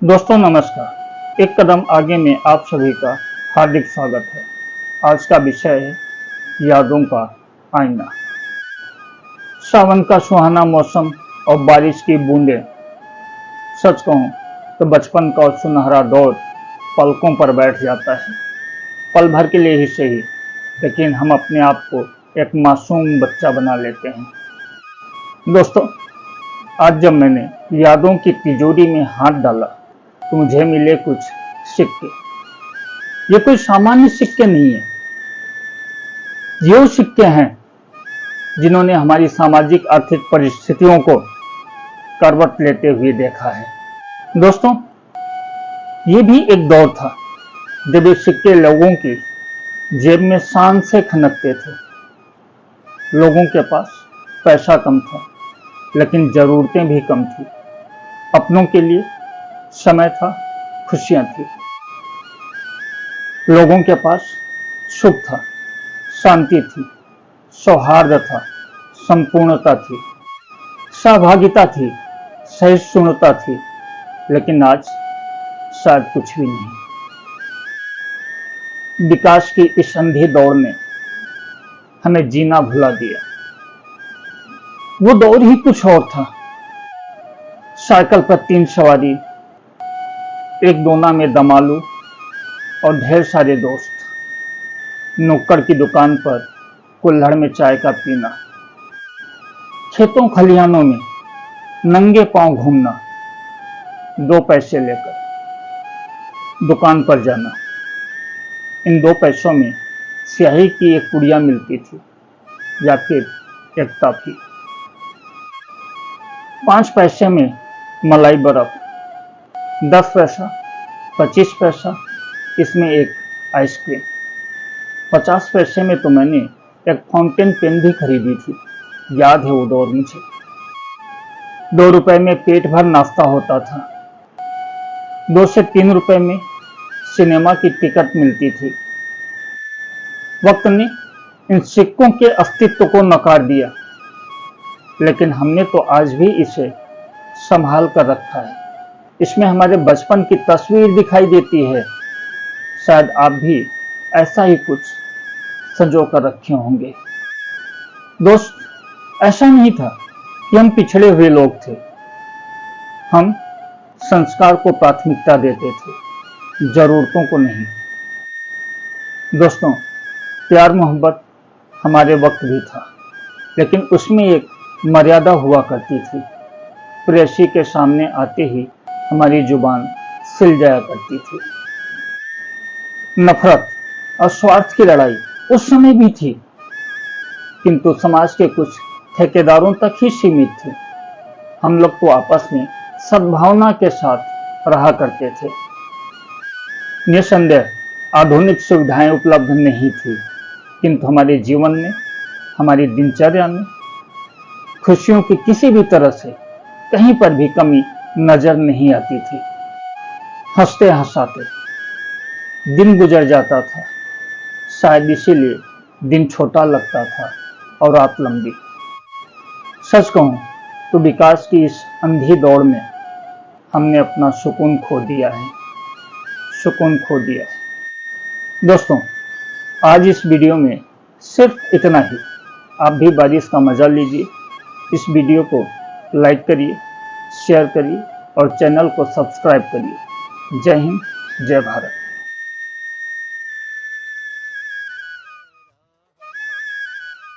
दोस्तों नमस्कार। एक कदम आगे में आप सभी का हार्दिक स्वागत है। आज का विषय है यादों का आईना। सावन का सुहाना मौसम और बारिश की बूंदें, सच कहूं तो बचपन का सुनहरा दौर पलकों पर बैठ जाता है। पल भर के लिए ही सही, लेकिन हम अपने आप को एक मासूम बच्चा बना लेते हैं। दोस्तों, आज जब मैंने यादों की तिजोरी में हाथ डाला तो मुझे मिले कुछ सिक्के। ये कोई सामान्य सिक्के नहीं है, ये वो सिक्के हैं जिन्होंने हमारी सामाजिक आर्थिक परिस्थितियों को करवट लेते हुए देखा है। दोस्तों, ये भी एक दौर था जब ये सिक्के लोगों की जेब में शान से खनकते थे। लोगों के पास पैसा कम था, लेकिन जरूरतें भी कम थी। अपनों के लिए समय था, खुशियां थी। लोगों के पास सुख था, शांति थी, सौहार्द था, संपूर्णता थी, सहभागिता थी, सहिष्णुता थी। लेकिन आज शायद कुछ भी नहीं। विकास की इस अंधी दौड़ ने हमें जीना भुला दिया। वो दौर ही कुछ और था। साइकिल पर 3 सवारी, एक दोना में दमालू और ढेर सारे दोस्त। नुक्कड़ की दुकान पर कुल्हड़ में चाय का पीना, खेतों खलिहानों में नंगे पांव घूमना, 2 पैसे लेकर दुकान पर जाना। इन 2 पैसों में स्याही की एक पुड़िया मिलती थी या फिर एक टॉफी। 5 पैसे में मलाई बर्फ, 10 पैसा, 25 पैसा, इसमें एक आइसक्रीम। 50 पैसे में तो मैंने एक फाउंटेन पेन भी खरीदी थी। याद है वो दौर मुझे। 2 रुपए में पेट भर नाश्ता होता था। 2 से 3 रुपए में सिनेमा की टिकट मिलती थी। वक्त ने इन सिक्कों के अस्तित्व को नकार दिया, लेकिन हमने तो आज भी इसे संभाल कर रखा है। इसमें हमारे बचपन की तस्वीर दिखाई देती है। शायद आप भी ऐसा ही कुछ संजो कर रखे होंगे। दोस्त, ऐसा नहीं था कि हम पिछड़े हुए लोग थे। हम संस्कार को प्राथमिकता देते थे, जरूरतों को नहीं। दोस्तों, प्यार मोहब्बत हमारे वक्त भी था, लेकिन उसमें एक मर्यादा हुआ करती थी। प्रेयसी के सामने आते ही हमारी जुबान सिल जाया करती थी। नफरत और स्वार्थ की लड़ाई उस समय भी थी, किंतु समाज के कुछ ठेकेदारों तक ही सीमित थी। हम लोग तो आपस में सद्भावना के साथ रहा करते थे। निसंदेह आधुनिक सुविधाएं उपलब्ध नहीं थी, किंतु हमारे जीवन में, हमारी दिनचर्या में खुशियों की किसी भी तरह से कहीं पर भी कमी नजर नहीं आती थी। हंसते हंसाते दिन गुजर जाता था। शायद इसीलिए दिन छोटा लगता था और रात लंबी। सच कहूं तो विकास की इस अंधी दौड़ में हमने अपना सुकून खो दिया है। सुकून खो दिया है। दोस्तों, आज इस वीडियो में सिर्फ इतना ही। आप भी बारिश का मजा लीजिए। इस वीडियो को लाइक करिए, शेयर करिए और चैनल को सब्सक्राइब करिए। जय हिंद, जय भारत।